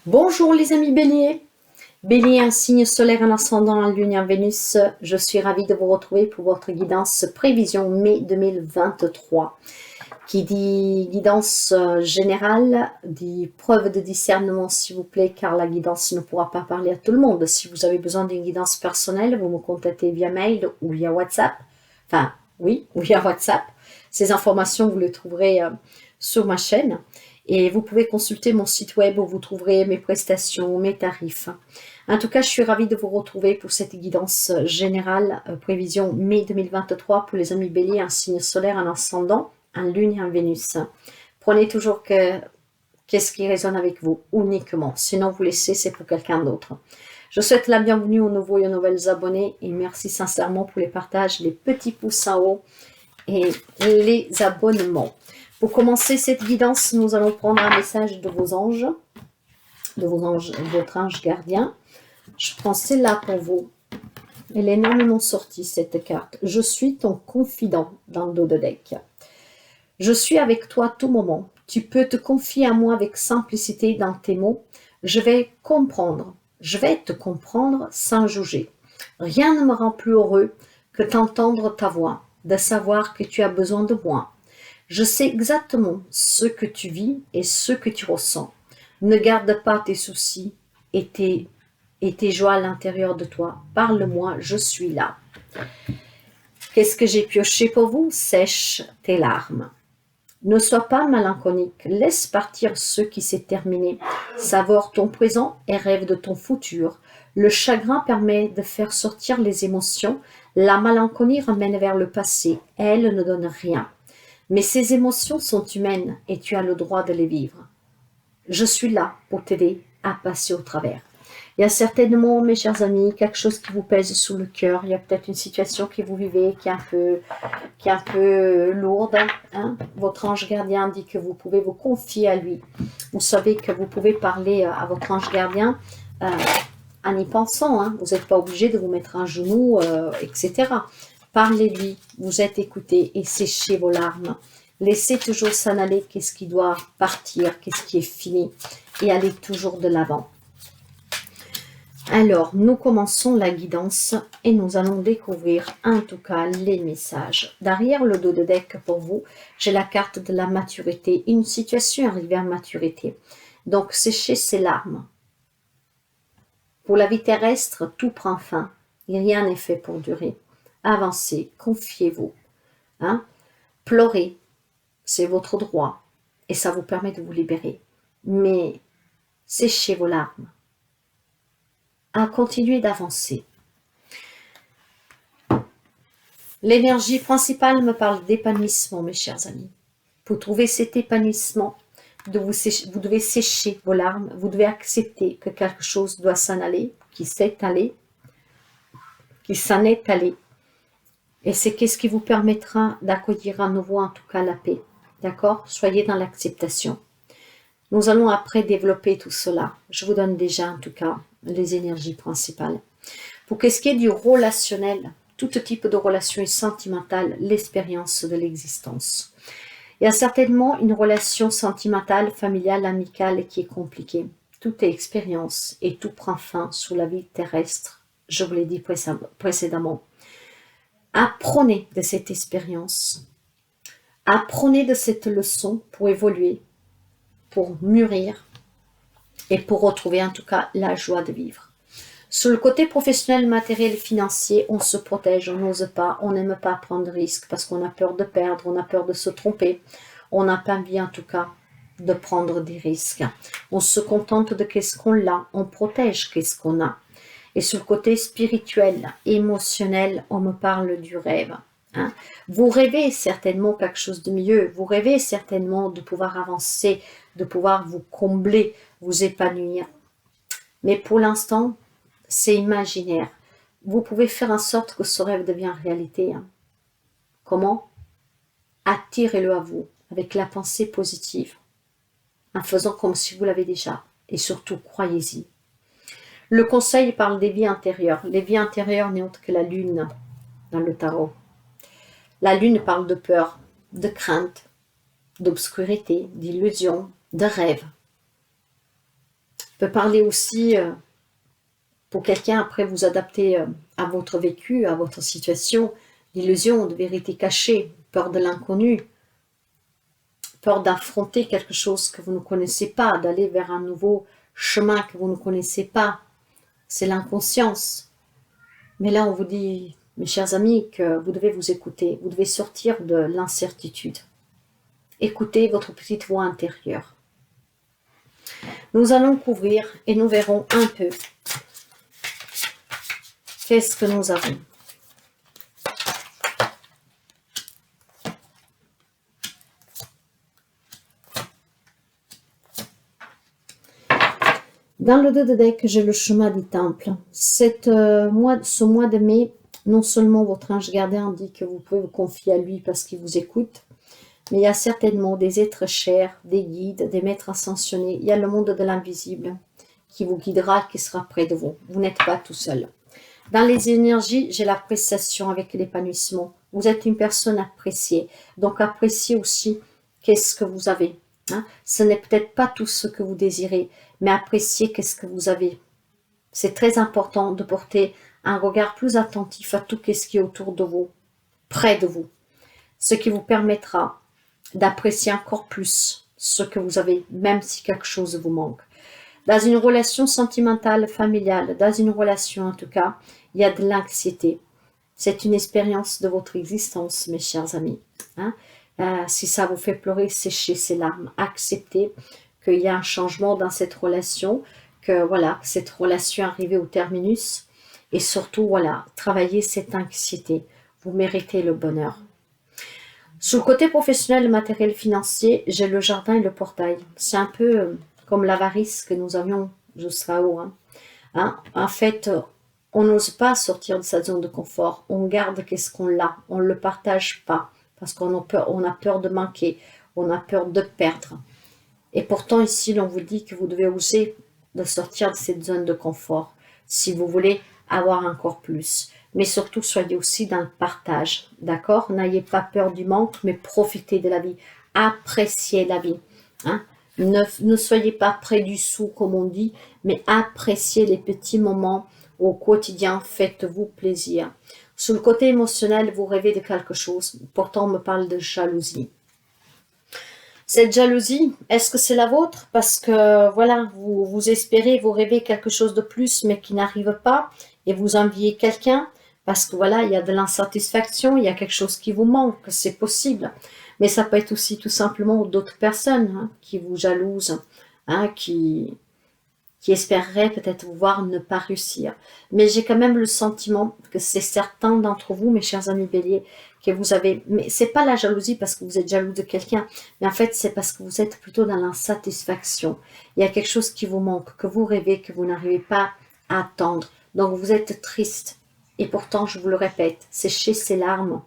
Bonjour les amis béliers. Bélier, un signe solaire, un ascendant, un lune, un Vénus. Je suis ravie de vous retrouver pour votre guidance prévision mai 2023. Qui dit guidance générale, dit preuve de discernement s'il vous plaît, car la guidance ne pourra pas parler à tout le monde. Si vous avez besoin d'une guidance personnelle, vous me contactez via mail ou via WhatsApp. Enfin, oui, ou via WhatsApp. Ces informations, vous les trouverez sur ma chaîne. Et vous pouvez consulter mon site web où vous trouverez mes prestations, mes tarifs. En tout cas, je suis ravie de vous retrouver pour cette guidance générale, prévision mai 2023 pour les amis béliers, un signe solaire, un ascendant, un lune et un Vénus. Prenez toujours qu'est-ce qui résonne avec vous, uniquement. Sinon, vous laissez, c'est pour quelqu'un d'autre. Je souhaite la bienvenue aux nouveaux et aux nouvelles abonnés et merci sincèrement pour les partages, les petits pouces en haut et les abonnements. Pour commencer cette guidance, nous allons prendre un message de vos anges, votre ange gardien. Je prends celle-là pour vous. Elle est énormément sortie, cette carte. Je suis ton confident dans le dos de deck. Je suis avec toi à tout moment. Tu peux te confier à moi avec simplicité dans tes mots. Je vais comprendre. Je vais te comprendre sans juger. Rien ne me rend plus heureux que d'entendre ta voix, de savoir que tu as besoin de moi. Je sais exactement ce que tu vis et ce que tu ressens. Ne garde pas tes soucis et tes joies à l'intérieur de toi. Parle-moi, je suis là. Qu'est-ce que j'ai pioché pour vous? Sèche tes larmes. Ne sois pas mélancolique, laisse partir ce qui s'est terminé. Savore ton présent et rêve de ton futur. Le chagrin permet de faire sortir les émotions. La mélancolie ramène vers le passé. Elle ne donne rien. Mais ces émotions sont humaines et tu as le droit de les vivre. Je suis là pour t'aider à passer au travers. Il y a certainement, mes chers amis, quelque chose qui vous pèse sous le cœur. Il y a peut-être une situation que vous vivez qui est un peu lourde. Hein. Votre ange gardien dit que vous pouvez vous confier à lui. Vous savez que vous pouvez parler à votre ange gardien en y pensant. Hein. Vous n'êtes pas obligé de vous mettre à genoux, etc. Parlez-lui, vous êtes écouté et séchez vos larmes. Laissez toujours s'en aller, qu'est-ce qui doit partir, qu'est-ce qui est fini, et allez toujours de l'avant. Alors, nous commençons la guidance et nous allons découvrir en tout cas les messages. Derrière le dos de deck pour vous, j'ai la carte de la maturité, une situation arrivée à maturité. Donc, séchez ces larmes. Pour la vie terrestre, tout prend fin, et rien n'est fait pour durer. Avancez, confiez-vous. Hein? Pleurez, c'est votre droit et ça vous permet de vous libérer. Mais séchez vos larmes. Continuez d'avancer. L'énergie principale me parle d'épanouissement, mes chers amis. Pour trouver cet épanouissement, vous devez sécher vos larmes, vous devez accepter que quelque chose doit s'en aller, qui s'est allé, qui s'en est allé. Et c'est qu'est-ce qui vous permettra d'accueillir à nouveau, en tout cas, la paix. D'accord? Soyez dans l'acceptation. Nous allons après développer tout cela. Je vous donne déjà, en tout cas, les énergies principales. Pour ce qui est du relationnel, tout type de relation est sentimentale, l'expérience de l'existence. Il y a certainement une relation sentimentale, familiale, amicale qui est compliquée. Tout est expérience et tout prend fin sur la vie terrestre. Je vous l'ai dit précédemment. Apprenez de cette expérience. Apprenez de cette leçon pour évoluer, pour mûrir et pour retrouver en tout cas la joie de vivre. Sur le côté professionnel, matériel et financier, on se protège, on n'ose pas, on n'aime pas prendre de risques parce qu'on a peur de perdre, on a peur de se tromper. On n'a pas envie en tout cas de prendre des risques. On se contente de qu'est-ce qu'on a, on protège qu'est-ce qu'on a. Et sur le côté spirituel, émotionnel, on me parle du rêve. Hein. Vous rêvez certainement quelque chose de mieux, vous rêvez certainement de pouvoir avancer, de pouvoir vous combler, vous épanouir. Mais pour l'instant, c'est imaginaire. Vous pouvez faire en sorte que ce rêve devienne réalité. Hein. Comment? Attirez-le à vous avec la pensée positive, en faisant comme si vous l'avez déjà. Et surtout, croyez-y. Le conseil parle des vies intérieures. Les vies intérieures n'est autre que la lune dans le tarot. La lune parle de peur, de crainte, d'obscurité, d'illusion, de rêve. peut parler aussi pour quelqu'un après vous adapter à votre vécu, à votre situation, d'illusion, de vérité cachée, peur de l'inconnu, peur d'affronter quelque chose que vous ne connaissez pas, d'aller vers un nouveau chemin que vous ne connaissez pas. C'est l'inconscience. Mais là, on vous dit, mes chers amis, que vous devez vous écouter, vous devez sortir de l'incertitude. Écoutez votre petite voix intérieure. Nous allons couvrir et nous verrons un peu qu'est-ce que nous avons. Dans le dos de deck, j'ai le chemin du temple. Ce mois de mai, non seulement votre ange gardien dit que vous pouvez vous confier à lui parce qu'il vous écoute, mais il y a certainement des êtres chers, des guides, des maîtres ascensionnés. Il y a le monde de l'invisible qui vous guidera, qui sera près de vous. Vous n'êtes pas tout seul. Dans les énergies, j'ai l'appréciation avec l'épanouissement. Vous êtes une personne appréciée. Donc appréciez aussi qu'est-ce que vous avez. Ce n'est peut-être pas tout ce que vous désirez, mais appréciez qu'est-ce que vous avez. C'est très important de porter un regard plus attentif à tout ce qui est autour de vous, près de vous, ce qui vous permettra d'apprécier encore plus ce que vous avez, même si quelque chose vous manque. Dans une relation sentimentale, familiale, dans une relation en tout cas, il y a de l'anxiété. C'est une expérience de votre existence, mes chers amis. Si ça vous fait pleurer, séchez ces larmes. Acceptez qu'il y a un changement dans cette relation, que voilà, cette relation est arrivée au terminus. Et surtout, voilà, travaillez cette anxiété. Vous méritez le bonheur. Sur le côté professionnel, matériel, financier, j'ai le jardin et le portail. C'est un peu comme l'avarice que nous avions jusqu'à haut. En fait, on n'ose pas sortir de sa zone de confort. On garde qu'est-ce qu'on a. On ne le partage pas parce qu'on a peur de manquer. On a peur de perdre. Et pourtant, ici, l'on vous dit que vous devez oser de sortir de cette zone de confort si vous voulez avoir encore plus. Mais surtout, soyez aussi dans le partage, d'accord? N'ayez pas peur du manque, mais profitez de la vie. Appréciez la vie. Ne soyez pas près du sou, comme on dit, mais appréciez les petits moments au quotidien. Faites-vous plaisir. Sur le côté émotionnel, vous rêvez de quelque chose. Pourtant, on me parle de jalousie. Cette jalousie, est-ce que c'est la vôtre? Parce que, voilà, vous espérez, vous rêvez quelque chose de plus, mais qui n'arrive pas, et vous enviez quelqu'un, parce que, voilà, il y a de l'insatisfaction, il y a quelque chose qui vous manque, c'est possible. Mais ça peut être aussi tout simplement d'autres personnes qui vous jalousent, qui espéreraient peut-être vous voir ne pas réussir. Mais j'ai quand même le sentiment que c'est certains d'entre vous, mes chers amis béliers, que vous avez... Mais c'est pas la jalousie parce que vous êtes jaloux de quelqu'un, mais en fait, c'est parce que vous êtes plutôt dans l'insatisfaction. Il y a quelque chose qui vous manque, que vous rêvez, que vous n'arrivez pas à attendre. Donc, vous êtes triste. Et pourtant, je vous le répète, séchez ces larmes.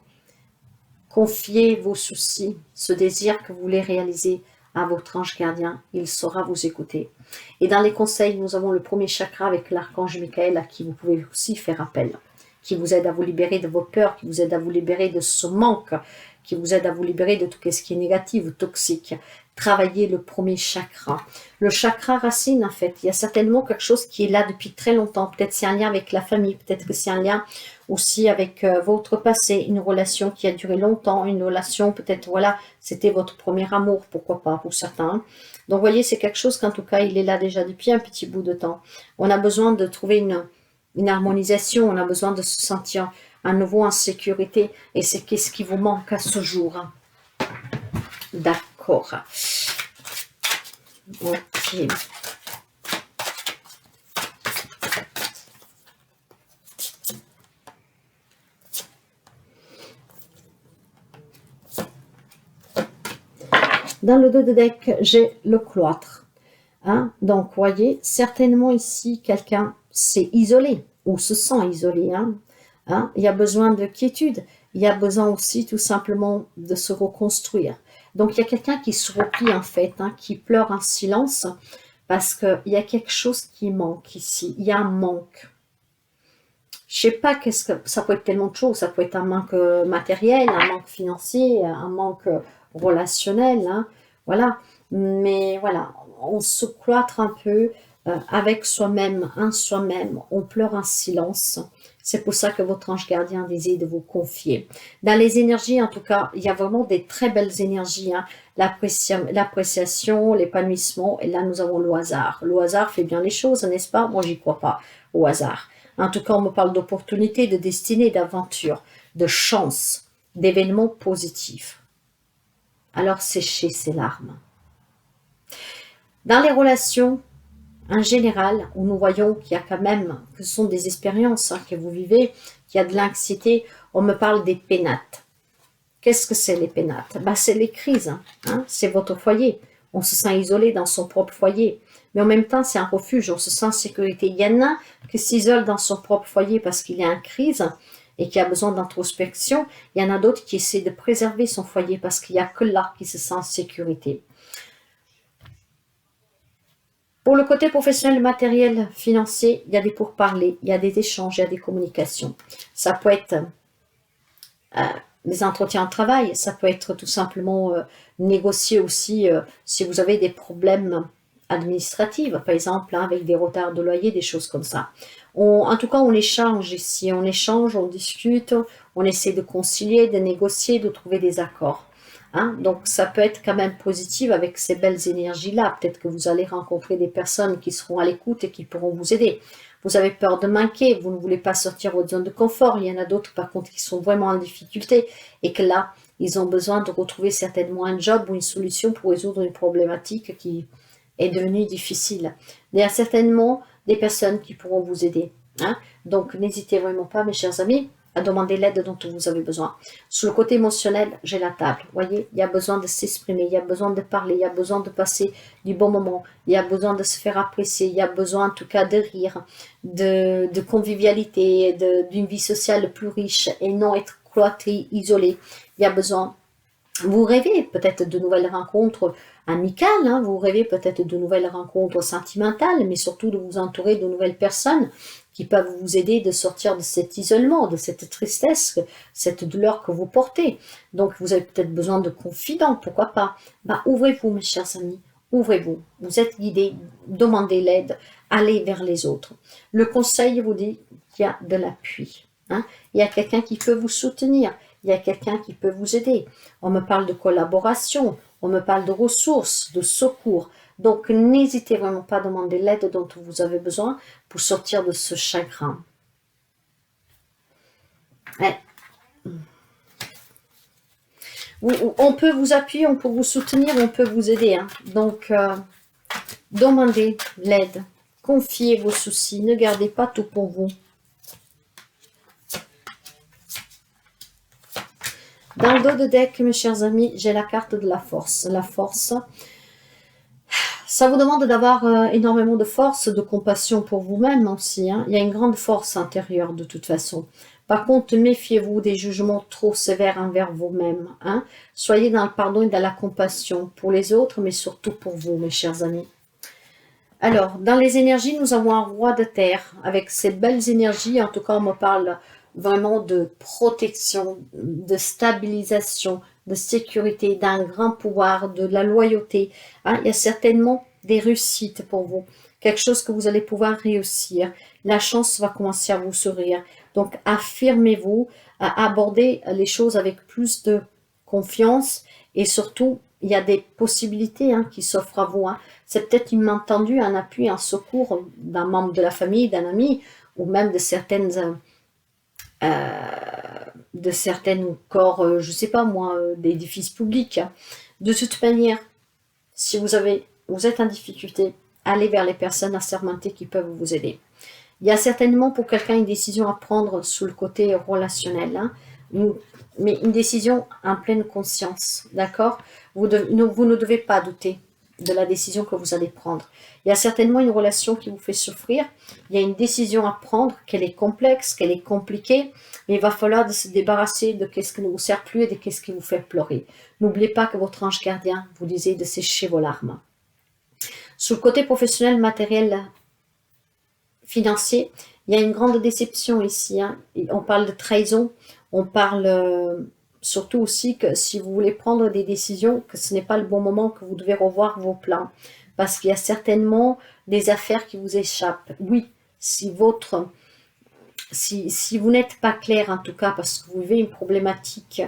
Confiez vos soucis, ce désir que vous voulez réaliser à votre ange gardien, il saura vous écouter. Et dans les conseils, nous avons le premier chakra avec l'archange Michael à qui vous pouvez aussi faire appel, qui vous aide à vous libérer de vos peurs, qui vous aide à vous libérer de ce manque, qui vous aide à vous libérer de tout ce qui est négatif ou toxique. Travaillez le premier chakra. Le chakra racine, en fait, il y a certainement quelque chose qui est là depuis très longtemps. Peut-être c'est un lien avec la famille, peut-être que c'est un lien aussi avec votre passé, une relation qui a duré longtemps, une relation peut-être, voilà, c'était votre premier amour, pourquoi pas, pour certains. Donc, vous voyez, c'est quelque chose qu'en tout cas, il est là déjà depuis un petit bout de temps. On a besoin de trouver une harmonisation, on a besoin de se sentir à nouveau en sécurité, et c'est qu'est-ce qui vous manque à ce jour. D'accord. Ok. Dans le dos de deck, j'ai le cloître. Donc, voyez, certainement ici, quelqu'un s'est isolé ou se sent isolé. Il y a besoin de quiétude. Il y a besoin aussi tout simplement de se reconstruire. Donc, il y a quelqu'un qui se replie en fait, qui pleure en silence parce qu'il y a quelque chose qui manque ici. Il y a un manque. Je ne sais pas qu'est-ce que ça peut être tellement de choses. Ça peut être un manque matériel, un manque financier, un manque relationnel. Voilà. Mais voilà, on se cloître un peu. avec soi-même, en soi-même, on pleure en silence. C'est pour ça que votre ange gardien désire de vous confier. Dans les énergies, en tout cas, il y a vraiment des très belles énergies. Hein. L'appréciation, l'épanouissement, et là nous avons le hasard. Le hasard fait bien les choses, n'est-ce pas? Moi, j'y crois pas au hasard. En tout cas, on me parle d'opportunités, de destinée, d'aventure, de chance, d'événements positifs. Alors séchez ces larmes. Dans les relations, en général, où nous voyons qu'il y a quand même, que ce sont des expériences que vous vivez, qu'il y a de l'anxiété, on me parle des pénates. Qu'est-ce que c'est les pénates? C'est les crises, hein, c'est votre foyer. On se sent isolé dans son propre foyer. Mais en même temps, c'est un refuge, on se sent en sécurité. Il y en a qui s'isolent dans son propre foyer parce qu'il est en crise et qui a besoin d'introspection. Il y en a d'autres qui essaient de préserver son foyer parce qu'il n'y a que là qui se sent en sécurité. Pour le côté professionnel, matériel, financier, il y a des pourparlers, il y a des échanges, il y a des communications. Ça peut être des entretiens de travail, ça peut être tout simplement négocier aussi si vous avez des problèmes administratifs, par exemple, avec des retards de loyer, des choses comme ça. En tout cas, on échange ici, on échange, on discute, on essaie de concilier, de négocier, de trouver des accords. Hein? Donc, ça peut être quand même positif avec ces belles énergies-là. Peut-être que vous allez rencontrer des personnes qui seront à l'écoute et qui pourront vous aider. Vous avez peur de manquer, vous ne voulez pas sortir de votre zone de confort. Il y en a d'autres, par contre, qui sont vraiment en difficulté et que là, ils ont besoin de retrouver certainement un job ou une solution pour résoudre une problématique qui est devenue difficile. Il y a certainement des personnes qui pourront vous aider. Hein? Donc, n'hésitez vraiment pas, mes chers amis, à demander l'aide dont vous avez besoin. Sur le côté émotionnel, j'ai la table. Vous voyez, il y a besoin de s'exprimer, il y a besoin de parler, il y a besoin de passer du bon moment, il y a besoin de se faire apprécier, il y a besoin en tout cas de rire, de convivialité, d'une vie sociale plus riche et non être cloîtré, isolé. Il y a besoin, vous rêvez peut-être de nouvelles rencontres amicales, hein, vous rêvez peut-être de nouvelles rencontres sentimentales, mais surtout de vous entourer de nouvelles personnes qui peuvent vous aider de sortir de cet isolement, de cette tristesse, cette douleur que vous portez. Donc, vous avez peut-être besoin de confidents, pourquoi pas. Ouvrez-vous, mes chers amis, ouvrez-vous. Vous êtes guidés, demandez l'aide, allez vers les autres. Le conseil vous dit qu'il y a de l'appui. Hein? Il y a quelqu'un qui peut vous soutenir, il y a quelqu'un qui peut vous aider. On me parle de collaboration, on me parle de ressources, de secours. Donc, n'hésitez vraiment pas à demander l'aide dont vous avez besoin pour sortir de ce chagrin. Ouais. On peut vous appuyer, on peut vous soutenir, on peut vous aider. Hein. Donc, demandez l'aide. Confiez vos soucis. Ne gardez pas tout pour vous. Dans le dos de deck, mes chers amis, j'ai la carte de la force. La force, ça vous demande d'avoir énormément de force, de compassion pour vous-même aussi. Hein. Il y a une grande force intérieure de toute façon. Par contre, méfiez-vous des jugements trop sévères envers vous-même. Hein. Soyez dans le pardon et dans la compassion pour les autres, mais surtout pour vous, mes chers amis. Alors, dans les énergies, nous avons un roi de terre. Avec ces belles énergies, en tout cas, on me parle vraiment de protection, de stabilisation, de sécurité, d'un grand pouvoir, de la loyauté. Hein, il y a certainement des réussites pour vous, quelque chose que vous allez pouvoir réussir. La chance va commencer à vous sourire. Donc, affirmez-vous, abordez les choses avec plus de confiance et surtout, il y a des possibilités qui s'offrent à vous. Hein. C'est peut-être une main tendue, un appui, un secours d'un membre de la famille, d'un ami ou même de certaines corps, je sais pas moi, d'édifices publics. De toute manière, si vous êtes en difficulté, allez vers les personnes assermentées qui peuvent vous aider. Il y a certainement pour quelqu'un une décision à prendre sous le côté relationnel, hein, mais une décision en pleine conscience, d'accord? Vous ne devez pas douter de la décision que vous allez prendre. Il y a certainement une relation qui vous fait souffrir, il y a une décision à prendre, qu'elle est complexe, qu'elle est compliquée, mais il va falloir se débarrasser de ce qui ne vous sert plus et de ce qui vous fait pleurer. N'oubliez pas que votre ange gardien vous disait de sécher vos larmes. Sur le côté professionnel, matériel, financier, il y a une grande déception ici. Hein. On parle de trahison, on parle surtout aussi que si vous voulez prendre des décisions, que ce n'est pas le bon moment, que vous devez revoir vos plans. Parce qu'il y a certainement des affaires qui vous échappent. Oui, si vous n'êtes pas clair en tout cas, parce que vous vivez une problématique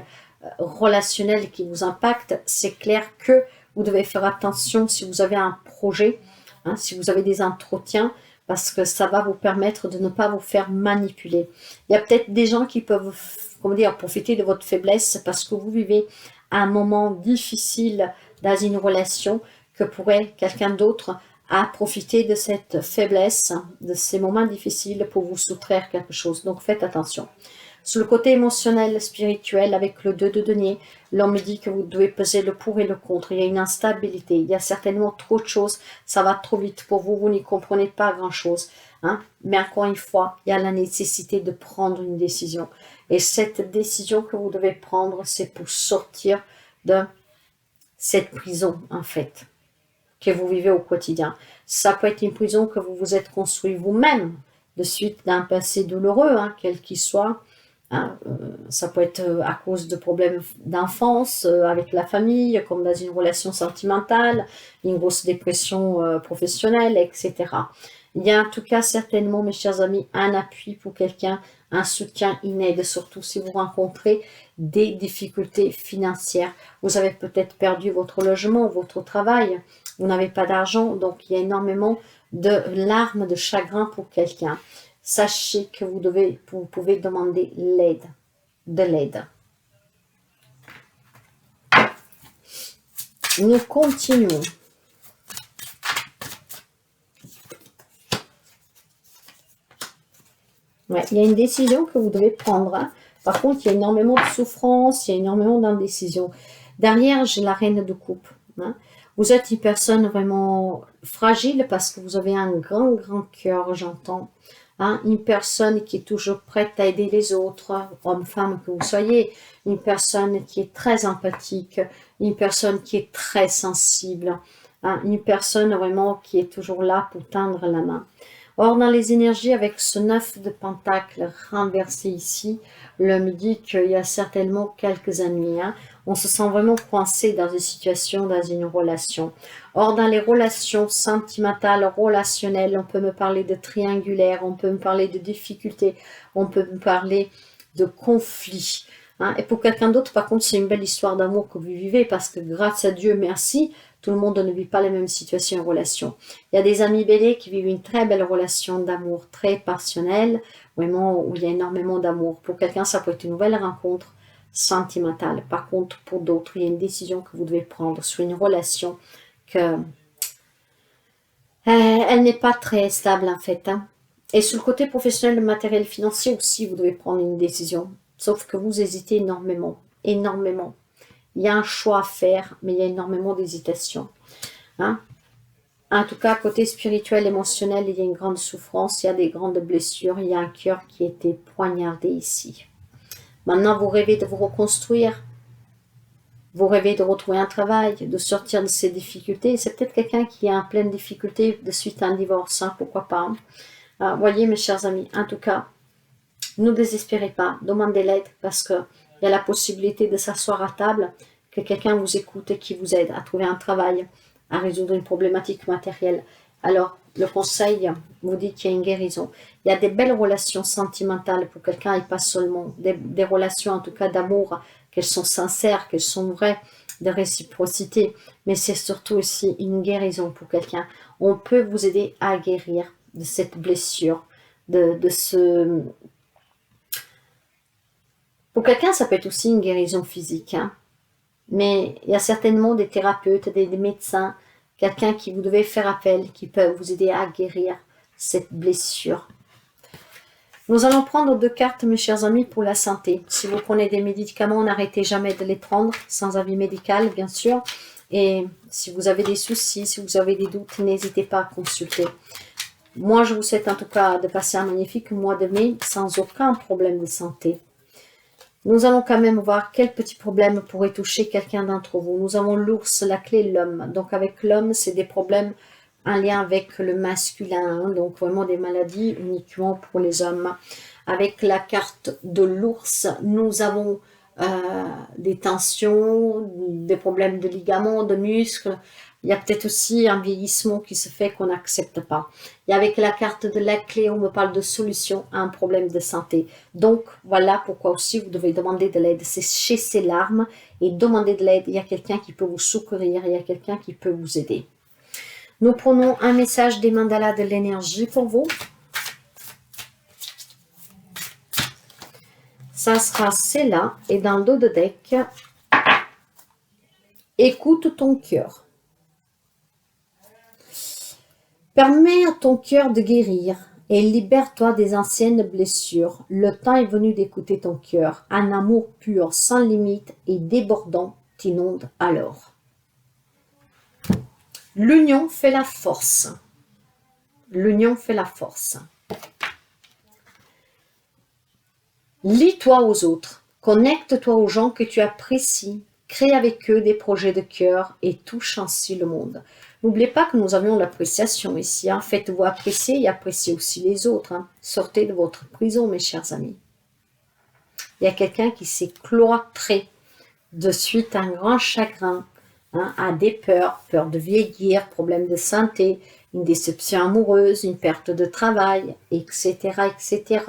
relationnelle qui vous impacte, c'est clair que vous devez faire attention si vous avez un projet, hein, si vous avez des entretiens, parce que ça va vous permettre de ne pas vous faire manipuler. Il y a peut-être des gens qui peuvent, comment dire, profiter de votre faiblesse parce que vous vivez un moment difficile dans une relation, que pourrait quelqu'un d'autre à profiter de cette faiblesse, de ces moments difficiles pour vous soustraire quelque chose. Donc faites attention. Sur le côté émotionnel, spirituel, avec le 2 de denier, l'homme dit que vous devez peser le pour et le contre. Il y a une instabilité, il y a certainement trop de choses, ça va trop vite pour vous, vous n'y comprenez pas grand-chose. Hein? Mais encore une fois, il y a la nécessité de prendre une décision. Et cette décision que vous devez prendre, c'est pour sortir de cette prison, en fait, que vous vivez au quotidien. Ça peut être une prison que vous vous êtes construit vous-même, de suite d'un passé douloureux, hein, quel qu'il soit. Hein, ça peut être à cause de problèmes d'enfance avec la famille, comme dans une relation sentimentale, une grosse dépression professionnelle, etc. Il y a en tout cas certainement, mes chers amis, un appui pour quelqu'un, un soutien, une aide, surtout si vous rencontrez des difficultés financières. Vous avez peut-être perdu votre logement, votre travail, vous n'avez pas d'argent, donc il y a énormément de larmes, de chagrin pour quelqu'un. Sachez que vous pouvez demander de l'aide. Nous continuons. Ouais, il y a une décision que vous devez prendre. Hein. Par contre, il y a énormément de souffrance, il y a énormément d'indécision. Derrière, j'ai la reine de coupe. Hein. Vous êtes une personne vraiment fragile parce que vous avez un grand, grand cœur, j'entends. Hein, une personne qui est toujours prête à aider les autres, hommes, femmes que vous soyez, une personne qui est très empathique, une personne qui est très sensible, hein, une personne vraiment qui est toujours là pour tendre la main. Or, dans les énergies, avec ce 9 de Pentacle renversé ici, l'homme dit qu'il y a certainement quelques ennuis. Hein. On se sent vraiment coincé dans une situation, dans une relation. Or, dans les relations sentimentales, relationnelles, on peut me parler de triangulaire, on peut me parler de difficultés, on peut me parler de conflits. Hein. Et pour quelqu'un d'autre, par contre, c'est une belle histoire d'amour que vous vivez parce que grâce à Dieu, merci, tout le monde ne vit pas les mêmes situations en relation. Il y a des amis béliers qui vivent une très belle relation d'amour, très passionnelle, vraiment où il y a énormément d'amour. Pour quelqu'un, ça peut être une nouvelle rencontre sentimentale. Par contre, pour d'autres, il y a une décision que vous devez prendre sur une relation que elle n'est pas très stable en fait. Hein. Et sur le côté professionnel, le matériel financier aussi, vous devez prendre une décision. Sauf que vous hésitez énormément, énormément. Il y a un choix à faire, mais il y a énormément d'hésitation. Hein? En tout cas, côté spirituel, émotionnel, il y a une grande souffrance, il y a des grandes blessures, il y a un cœur qui a été poignardé ici. Maintenant, vous rêvez de vous reconstruire, vous rêvez de retrouver un travail, de sortir de ces difficultés. C'est peut-être quelqu'un qui est en pleine difficulté de suite à un divorce, hein, pourquoi pas. Voyez, mes chers amis, en tout cas, ne désespérez pas, demandez l'aide parce qu'il y a la possibilité de s'asseoir à table, que quelqu'un vous écoute et qui vous aide à trouver un travail, à résoudre une problématique matérielle. Alors, le conseil vous dit qu'il y a une guérison. Il y a des belles relations sentimentales pour quelqu'un et pas seulement. Des relations en tout cas d'amour, qu'elles sont sincères, qu'elles sont vraies, de réciprocité. Mais c'est surtout aussi une guérison pour quelqu'un. On peut vous aider à guérir de cette blessure, de ce... Pour quelqu'un, ça peut être aussi une guérison physique. Hein. Mais il y a certainement des thérapeutes, des médecins, quelqu'un qui vous devez faire appel, qui peut vous aider à guérir cette blessure. Nous allons prendre 2 cartes, mes chers amis, pour la santé. Si vous prenez des médicaments, n'arrêtez jamais de les prendre, sans avis médical, bien sûr. Et si vous avez des soucis, si vous avez des doutes, n'hésitez pas à consulter. Moi, je vous souhaite en tout cas de passer un magnifique mois de mai sans aucun problème de santé. Nous allons quand même voir quel petit problème pourrait toucher quelqu'un d'entre vous. Nous avons l'ours, la clé, l'homme. Donc avec l'homme, c'est des problèmes en lien avec le masculin. Hein, donc vraiment des maladies uniquement pour les hommes. Avec la carte de l'ours, nous avons des tensions, des problèmes de ligaments, de muscles. Il y a peut-être aussi un vieillissement qui se fait qu'on n'accepte pas. Et avec la carte de la clé, on me parle de solution à un problème de santé. Donc, voilà pourquoi aussi vous devez demander de l'aide. Sécher ces larmes et demander de l'aide. Il y a quelqu'un qui peut vous secourir, il y a quelqu'un qui peut vous aider. Nous prenons un message des mandalas de l'énergie pour vous. Ça sera celle-là. Et dans le dos de deck, écoute ton cœur. Permets à ton cœur de guérir et libère-toi des anciennes blessures. Le temps est venu d'écouter ton cœur. Un amour pur, sans limite et débordant t'inonde alors. L'union fait la force. L'union fait la force. Lie-toi aux autres. Connecte-toi aux gens que tu apprécies. Crée avec eux des projets de cœur et touche ainsi le monde. N'oubliez pas que nous avions l'appréciation ici. Hein. Faites-vous apprécier et appréciez aussi les autres. Hein. Sortez de votre prison, mes chers amis. Il y a quelqu'un qui s'est cloîtré de suite à un grand chagrin, hein, à des peurs, peur de vieillir, problèmes de santé, une déception amoureuse, une perte de travail, etc., etc.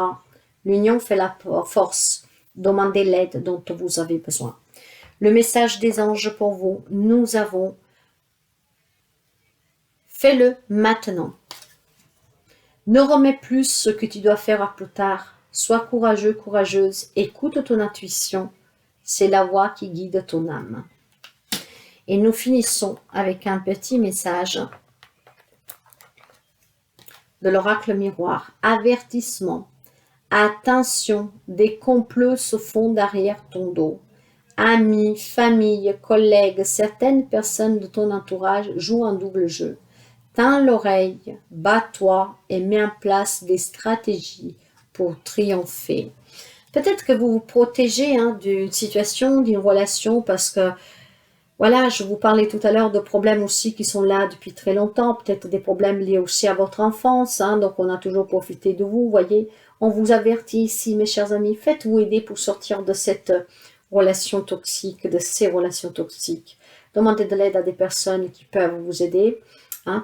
L'union fait la force. Demandez l'aide dont vous avez besoin. Le message des anges pour vous, nous avons fais-le maintenant. Ne remets plus ce que tu dois faire à plus tard. Sois courageux, courageuse. Écoute ton intuition. C'est la voix qui guide ton âme. Et nous finissons avec un petit message de l'oracle miroir. Avertissement. Attention, des complots se font derrière ton dos. Amis, famille, collègues, certaines personnes de ton entourage jouent un double jeu. Tends l'oreille, bats-toi et mets en place des stratégies pour triompher. Peut-être que vous vous protégez d'une situation, d'une relation, parce que, voilà, je vous parlais tout à l'heure de problèmes aussi qui sont là depuis très longtemps, peut-être des problèmes liés aussi à votre enfance, donc on a toujours profité de vous, voyez. On vous avertit ici, mes chers amis, faites-vous aider pour sortir de cette relation toxique, de ces relations toxiques. Demandez de l'aide à des personnes qui peuvent vous aider.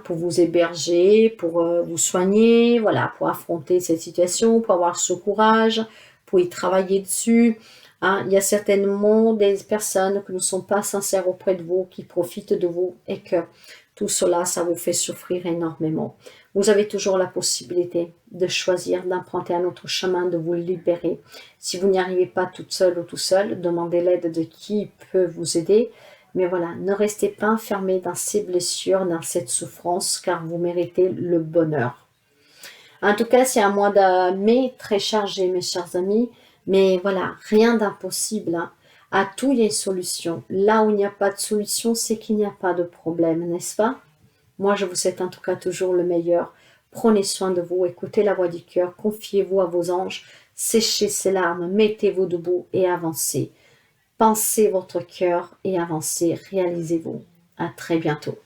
Pour vous héberger, pour vous soigner, voilà, pour affronter cette situation, pour avoir ce courage, pour y travailler dessus. Il y a certainement des personnes qui ne sont pas sincères auprès de vous, qui profitent de vous et que tout cela, ça vous fait souffrir énormément. Vous avez toujours la possibilité de choisir, d'emprunter un autre chemin, de vous libérer. Si vous n'y arrivez pas toute seule ou tout seul, demandez l'aide de qui peut vous aider. Mais voilà, ne restez pas enfermés dans ces blessures, dans cette souffrance, car vous méritez le bonheur. En tout cas, c'est un mois de mai très chargé, mes chers amis. Mais voilà, rien d'impossible. À tout, il y a une solution. Là où il n'y a pas de solution, c'est qu'il n'y a pas de problème, n'est-ce pas? Moi, je vous souhaite en tout cas toujours le meilleur. Prenez soin de vous, écoutez la voix du cœur, confiez-vous à vos anges, séchez ces larmes, mettez-vous debout et avancez. Pensez votre cœur et avancez, réalisez-vous. À très bientôt.